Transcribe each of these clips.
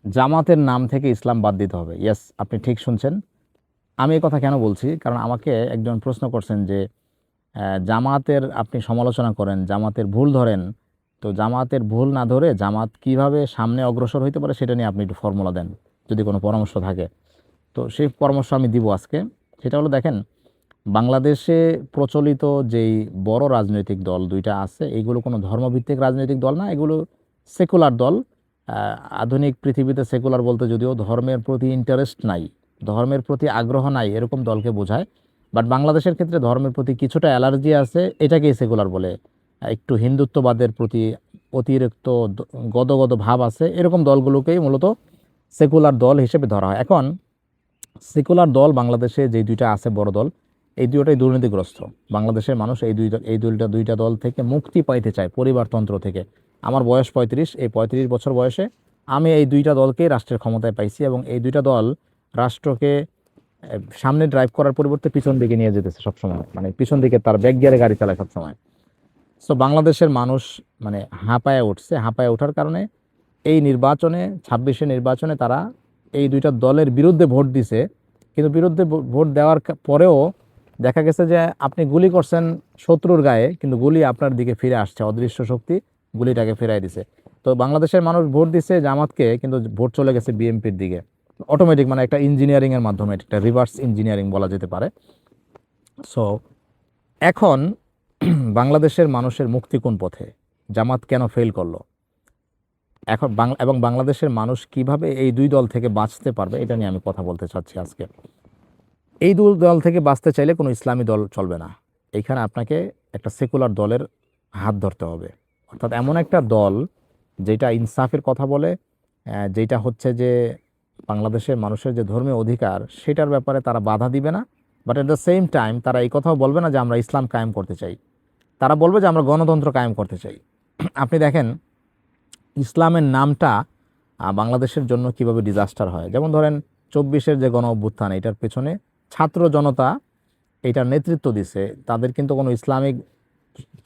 জামাতের নাম থেকে ইসলাম বাদ দিতে হবে। ইয়েস, আপনি ঠিক শুনছেন। আমি এই কথা কেন বলছি, কারণ আমাকে একজন প্রশ্ন করছেন যে জামাতের আপনি সমালোচনা করেন, জামাতের ভুল ধরেন, তো জামাতের ভুল না ধরে জামাত কিভাবে সামনে অগ্রসর হইতে পারে সেটা নিয়ে আপনি একটু ফর্মুলা দেন, যদি কোনো পরামর্শ থাকে। তো সেই পরামর্শ আমি দিব আজকে। সেটা হলো, দেখেন, বাংলাদেশে প্রচলিত যেই বড় রাজনৈতিক দল দুইটা আছে, এইগুলো কোনো ধর্মভিত্তিক রাজনৈতিক দল না, এগুলো সেকুলার দল। আধুনিক পৃথিবীতে সেকুলার বলতে যদিও ধর্মের প্রতি ইন্টারেস্ট নাই, ধর্মের প্রতি আগ্রহ নাই, এরকম দলকে বোঝায়। বাট বাংলাদেশের ক্ষেত্রে ধর্মের প্রতি কিছুটা অ্যালার্জি আছে, এটাকেই সেকুলার বলে। একটু হিন্দুত্ববাদের প্রতি অতিরিক্ত গদগদ ভাব আছে, এরকম দলগুলোকেই মূলত সেকুলার দল হিসেবে ধরা হয়। এখন সেকুলার দল বাংলাদেশে যে দুইটা আছে বড় দল, এই দুইটাই দুর্নীতিগ্রস্ত। বাংলাদেশের মানুষ এই দুইটা দল থেকে মুক্তি পাইতে চায়, পরিবারতন্ত্র থেকে। আমার বয়স ৩৫, এই ৩৫ বছর বয়সে আমি এই দুইটা দলকেই রাষ্ট্রের ক্ষমতায় পাইছি, এবং এই দুইটা দল রাষ্ট্রকে সামনে ড্রাইভ করার পরিবর্তে পিছন দিকে নিয়ে যেতেছে সবসময়, মানে পিছন দিকে তার ব্যাক গিয়ারে গাড়ি চালায় সবসময়। সো বাংলাদেশের মানুষ মানে হাঁপায়ে উঠছে, হাঁপায়ে ওঠার কারণে এই নির্বাচনে, ২৬শে নির্বাচনে তারা এই দুইটা দলের বিরুদ্ধে ভোট দিছে। কিন্তু বিরুদ্ধে ভোট দেওয়ার পরেও দেখা গেছে যে আপনি গুলি করছেন শত্রুর গায়ে, কিন্তু গুলি আপনার দিকে ফিরে আসছে, অদৃশ্য শক্তি গুলিটাকে ফিরাই দিছে। তো বাংলাদেশের মানুষ ভোট দিছে জামাতকে, কিন্তু ভোট চলে গেছে বিএনপির দিকে অটোমেটিক, মানে একটা ইঞ্জিনিয়ারিংয়ের মাধ্যমে, একটা রিভার্স ইঞ্জিনিয়ারিং বলা যেতে পারে। সো এখন বাংলাদেশের মানুষের মুক্তি কোন পথে? জামাত কেন ফেল করলো? এখন এবং বাংলাদেশের মানুষ কিভাবে এই দুই দল থেকে বাঁচতে পারবে, এটা নিয়ে আমি কথা বলতে চাচ্ছি আজকে। এই দুই দল থেকে বাঁচতে চাইলে কোনো ইসলামী দল চলবে না। এইখানে আপনাকে একটা সেকুলার দলের হাত ধরতে হবে, অর্থাৎ এমন একটা দল যেটা ইনসাফের কথা বলে, যেটা হচ্ছে যে বাংলাদেশের মানুষের যে ধর্মীয় অধিকার সেটার ব্যাপারে তারা বাধা দিবে না। But at the same time তারা এই কথাও বলবে না যে আমরা ইসলাম কায়েম করতে চাই, তারা বলবে যে আমরা গণতন্ত্র কায়েম করতে চাই। আপনি দেখেন ইসলামের নামটা বাংলাদেশের জন্য কিভাবে ডিজাস্টার হয়। যেমন ধরেন ২৪-এর যে গণ অভ্যুত্থান, এটার পেছনে ছাত্র জনতা এটার নেতৃত্ব দিছে, তাদের কিন্তু কোনো ইসলামিক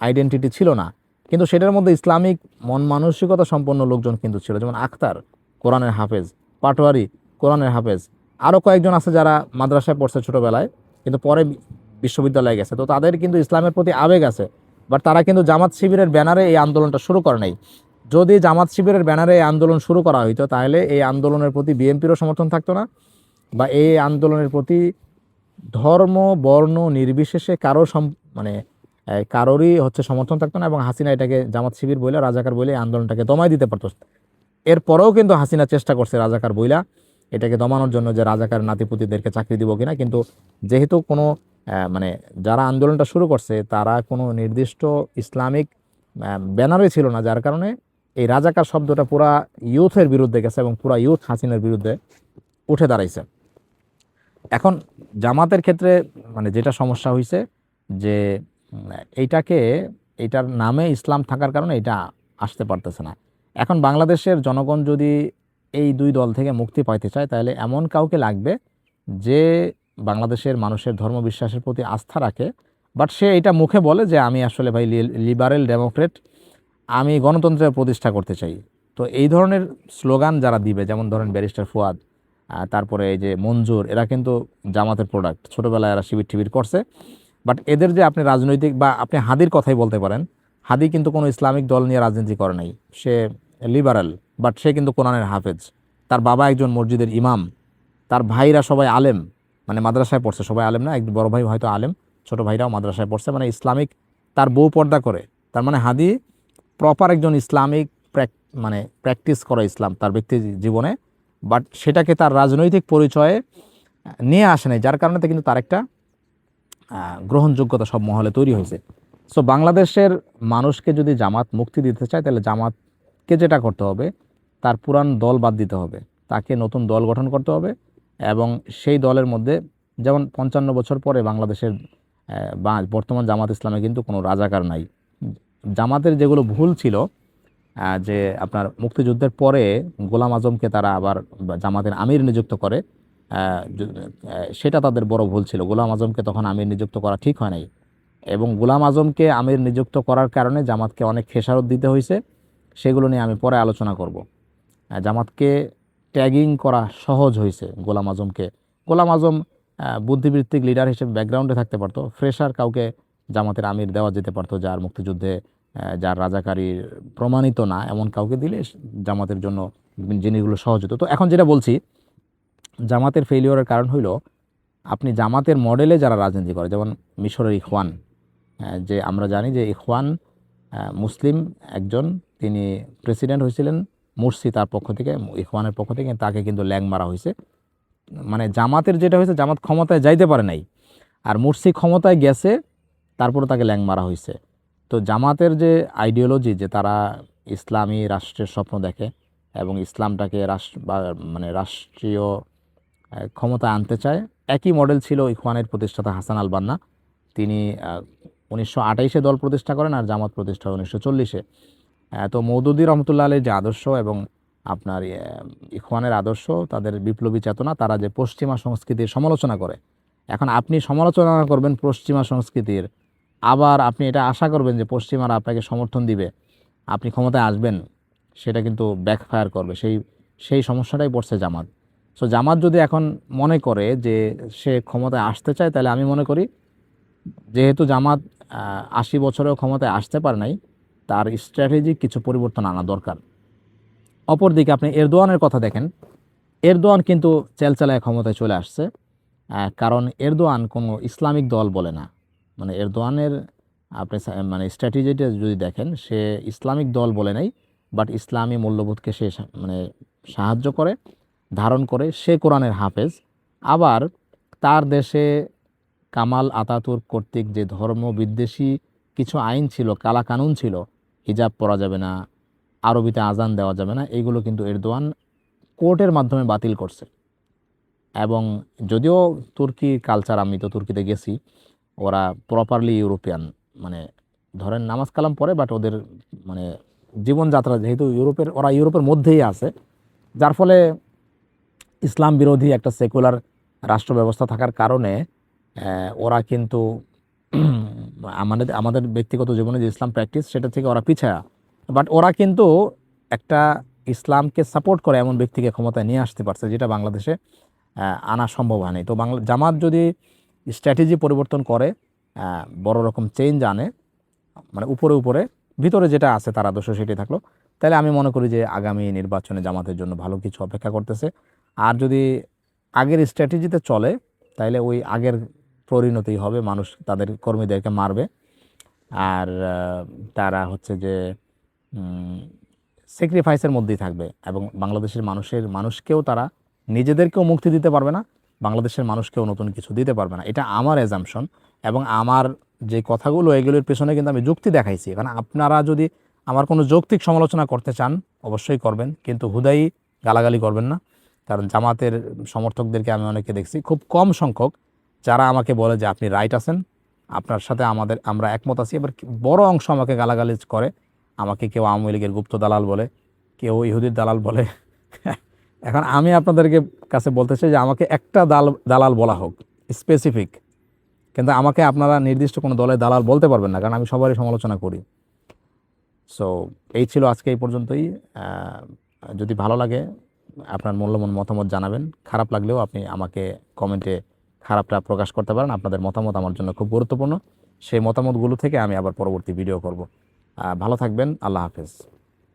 আইডেন্টিটি ছিল না, কিন্তু সেটার মধ্যে ইসলামিক মন মানসিকতা সম্পন্ন লোকজন কিন্তু ছিল, যেমন আখতার কোরআনের হাফেজ, পাটোয়ারি কোরআনের হাফেজ, আরও কয়েকজন আছে যারা মাদ্রাসায় পড়ছে ছোটোবেলায়, কিন্তু পরে বিশ্ববিদ্যালয়ে গেছে, তো তাদের কিন্তু ইসলামের প্রতি আবেগ আছে। বাট তারা কিন্তু জামাত শিবিরের ব্যানারে এই আন্দোলনটা শুরু করে নাই। যদি জামাত শিবিরের ব্যানারে এই আন্দোলন শুরু করা হইতো, তাহলে এই আন্দোলনের প্রতি বিএনপিরও সমর্থন থাকতো না, বা এই আন্দোলনের প্রতি ধর্ম বর্ণ নির্বিশেষে মানে কারোরই হচ্ছে সমর্থন থাকতো না, এবং হাসিনা এটাকে জামাত শিবির বইলা, রাজাকার বইলে এই আন্দোলনটাকে দমাই দিতে পারতো। এরপরেও কিন্তু হাসিনা চেষ্টা করছে রাজাকার বইলা এটাকে দমানোর জন্য, যে রাজাকার নাতিপুতিদেরকে চাকরি দিব কিনা। কিন্তু যেহেতু কোনো মানে যারা আন্দোলনটা শুরু করছে তারা কোনো নির্দিষ্ট ইসলামিক ব্যানারে ছিল না, যার কারণে এই রাজাকার শব্দটা পুরা ইউথের বিরুদ্ধে গেছে, এবং পুরা ইউথ হাসিনার বিরুদ্ধে উঠে দাঁড়াইছে। এখন জামাতের ক্ষেত্রে মানে যেটা সমস্যা হয়েছে যে উম, এইটাকে এইটার নামে ইসলাম থাকার কারণে এটা আসতে পারতেছে না। এখন বাংলাদেশের জনগণ যদি এই দুই দল থেকে মুক্তি পাইতে চায়, তাহলে এমন কাউকে লাগবে যে বাংলাদেশের মানুষের ধর্মবিশ্বাসের প্রতি আস্থা রাখে, বাট সে এটা মুখে বলে যে আমি আসলে ভাই লিবারেল ডেমোক্রেট, আমি গণতন্ত্রের প্রতিষ্ঠা করতে চাই। তো এই ধরনের স্লোগান যারা দিবে, যেমন ধরেন ব্যারিস্টার ফুয়াদ, তারপরে এই যে মঞ্জুর, এরা কিন্তু জামাতের প্রোডাক্ট, ছোটোবেলায় এরা শিবির টিবির করছে। বাট এদের যে আপনি রাজনৈতিক, বা আপনি হাদির কথাই বলতে পারেন, হাদি কিন্তু কোনো ইসলামিক দল নিয়ে রাজনীতি করে নাই, সে লিবারাল, বাট সে কিন্তু কোরআনের হাফেজ, তার বাবা একজন মসজিদের ইমাম, তার ভাইরা সবাই আলেম, মানে মাদ্রাসায় পড়ছে, সবাই আলেম না, এক বড় ভাই হয়তো আলেম, ছোট ভাইরাও মাদ্রাসায় পড়ছে, মানে ইসলামিক, তার বউ পর্দা করে। তার মানে হাদি প্রপার একজন ইসলামিক মানে প্র্যাকটিস করা ইসলাম তার ব্যক্তি জীবনে, বাট সেটাকে তার রাজনৈতিক পরিচয়ে নিয়ে আসে নাই, যার কারণে কিন্তু তার একটা গ্রহণযোগ্যতা সব মহলে তৈরি হয়েছে। সো বাংলাদেশের মানুষকে যদি জামাত মুক্তি দিতে চায়, তাহলে জামাতকে যেটা করতে হবে, তার পুরান দল বাদ দিতে হবে, তাকে নতুন দল গঠন করতে হবে, এবং সেই দলের মধ্যে, যেমন ৫৫ বছর পরে বাংলাদেশের বা বর্তমান জামাত ইসলামে কিন্তু কোনো রাজাকার নাই। জামাতের যেগুলো ভুল ছিল, যে আপনার মুক্তিযুদ্ধের পরে গোলাম আজমকে তারা আবার জামাতের আমির নিযুক্ত করে, সেটা তাদের বড় ভুল ছিল। গোলাম আজমকে তখন আমির নিযুক্ত করা ঠিক হয় নাই, এবং গোলাম আজমকে আমির নিযুক্ত করার কারণে জামাতকে অনেক খেসারত দিতে হয়েছে, সেগুলো নিয়ে আমি পরে আলোচনা করব। জামাতকে ট্যাগিং করা সহজ হয়েছে গোলাম আজমকে। গোলাম আজম বুদ্ধিবৃত্তিক লিডার হিসেবে ব্যাকগ্রাউন্ডে থাকতে পারতো, ফ্রেশার কাউকে জামাতের আমির দেওয়া যেতে পারতো, যার মুক্তিযুদ্ধে যার রাজাকারী প্রমাণিত না এমন কাউকে দিলে জামাতের জন্য জিনিসগুলো সহজ হতো। তো এখন যেটা বলছি, জামাতের ফেলিওরের কারণ হইল আপনি জামাতের মডেলে যারা রাজনীতি করে, যেমন মিশরের ইখওয়ান, যে আমরা জানি যে ইখওয়ান মুসলিম একজন, তিনি প্রেসিডেন্ট হয়েছিলেন মুরসি তার পক্ষ থেকে, ইখওয়ানের পক্ষ থেকে, তাকে কিন্তু ল্যাং মারা হয়েছে। মানে জামাতের যেটা হয়েছে, জামাত ক্ষমতায় যাইতে পারে নাই, আর মুরসি ক্ষমতায় গেছে, তারপরে তাকে ল্যাং মারা হয়েছে। তো জামাতের যে আইডিওলজি, যে তারা ইসলামী রাষ্ট্রের স্বপ্ন দেখে এবং ইসলামটাকে মানে রাষ্ট্রীয় ক্ষমতা আনতে চায়, একই মডেল ছিল ইখওয়ানের প্রতিষ্ঠাতা হাসান আল বান্না। তিনি 1928-এ দল প্রতিষ্ঠা করেন, আর জামাত প্রতিষ্ঠা হয় 1940-এ। তো মওদুদী রহমতুল্লাহ আলাইহির যে আদর্শ এবং আপনার ইখওয়ানের আদর্শ, তাদের বিপ্লবী চেতনা, তারা যে পশ্চিমা সংস্কৃতির সমালোচনা করে, এখন আপনি সমালোচনা করবেন পশ্চিমা সংস্কৃতির, আবার আপনি এটা আশা করবেন যে পশ্চিমারা আপনাকে সমর্থন দিবে, আপনি ক্ষমতায় আসবেন, সেটা কিন্তু ব্যাকফায়ার করবে। সেই সমস্যাটাই পড়ছে জামাত। সো জামাত যদি এখন মনে করে যে সে ক্ষমতায় আসতে চায়, তাহলে আমি মনে করি যেহেতু জামাত 80 বছরেও ক্ষমতায় আসতে পারে নাই, তার স্ট্র্যাটেজি কিছু পরিবর্তন আনা দরকার। অপরদিকে আপনি এরদোয়ানের কথা দেখেন, এরদোয়ান কিন্তু চেলচালায় ক্ষমতায় চলে আসছে, কারণ এরদোয়ান কোনো ইসলামিক দল বলে না। মানে এরদোয়ানের আপনি মানে স্ট্র্যাটেজিটা যদি দেখেন, সে ইসলামিক দল বলে নাই, বাট ইসলামী মূল্যবোধকে সে মানে সাহায্য করে, ধারণ করে। সে কোরআনের হাফেজ। আবার তার দেশে কামাল আতাতুর্ক কর্তৃক যে ধর্ম বিদ্বেষী কিছু আইন ছিল, কালা কানুন ছিল, হিজাব পরা যাবে না, আরবিতে আজান দেওয়া যাবে না, এইগুলো কিন্তু এরদোয়ান কোর্টের মাধ্যমে বাতিল করছে। এবং যদিও তুর্কি কালচার, আমি তো তুর্কিতে গেছি, ওরা প্রপারলি ইউরোপিয়ান, মানে ধরেন নামাজ কালাম পড়ে, বাট ওদের মানে জীবনযাত্রা যেহেতু ওরা ইউরোপের মধ্যেই আছে, যার ফলে ইসলাম বিরোধী একটা সেকুলার রাষ্ট্র ব্যবস্থা থাকার কারণে ওরা কিন্তু আমাদের আমাদের ব্যক্তিগত জীবনে যে ইসলাম প্র্যাকটিস, সেটা থেকে ওরা পিছায়া। বাট ওরা কিন্তু একটা ইসলামকে সাপোর্ট করে এমন ব্যক্তিকে ক্ষমতায় নিয়ে আসতে পারছে, যেটা বাংলাদেশে আনা সম্ভব হয়নি। তো জামাত যদি স্ট্র্যাটেজি পরিবর্তন করে, বড় রকম চেঞ্জ আনে, মানে উপরে উপরে, ভিতরে যেটা আছে তার আদর্শ সেটাই থাকলো, তাহলে আমি মনে করি যে আগামী নির্বাচনে জামাতের জন্য ভালো কিছু অপেক্ষা করতেছে। আর যদি আগের স্ট্র্যাটেজিতে চলে, তাহলে ওই আগের পরিণতি হবে, মানুষ তাদের কর্মীদেরকে মারবে, আর তারা হচ্ছে যে স্যাক্রিফাইসের মধ্যেই থাকবে, এবং বাংলাদেশের মানুষকেও তারা নিজেদেরকেও মুক্তি দিতে পারবে না, বাংলাদেশের মানুষকেও নতুন কিছু দিতে পারবে না। এটা আমার অ্যাজাম্পশন, এবং আমার যে কথাগুলো, এগুলোর পেছনে কিন্তু আমি যুক্তি দেখাইছি। কারণ আপনারা যদি আমার কোনো যৌক্তিক সমালোচনা করতে চান, অবশ্যই করবেন, কিন্তু হুদাই গালাগালি করবেন না। কারণ জামাতের সমর্থকদেরকে আমি অনেকে দেখছি, খুব কম সংখ্যক, যারা আমাকে বলে যে আপনি রাইট আছেন, আপনার সাথে আমরা একমত আছি। এবার বড় অংশ আমাকে গালাগালিজ করে, আমাকে কেউ আওয়ামী লীগের গুপ্ত দালাল বলে, কেউ ইহুদির দালাল বলে। এখন আমি আপনাদেরকে কাছে বলতে চাই যে আমাকে একটা দালাল বলা হোক, স্পেসিফিক, কিন্তু আমাকে আপনারা নির্দিষ্ট কোনো দলের দালাল বলতে পারবেন না, কারণ আমি সবারই সমালোচনা করি। সো এই ছিল আজকে এই পর্যন্তই। যদি ভালো লাগে, আপনার মূল্যবান মতামত জানাবেন। খারাপ লাগলেও আপনি আমাকে কমেন্টে খারাপটা প্রকাশ করতে পারেন। আপনাদের মতামত আমার জন্য খুব গুরুত্বপূর্ণ। সেই মতামতগুলো থেকে আমি আবার পরবর্তী ভিডিও করব। ভালো থাকবেন। আল্লাহ হাফেজ।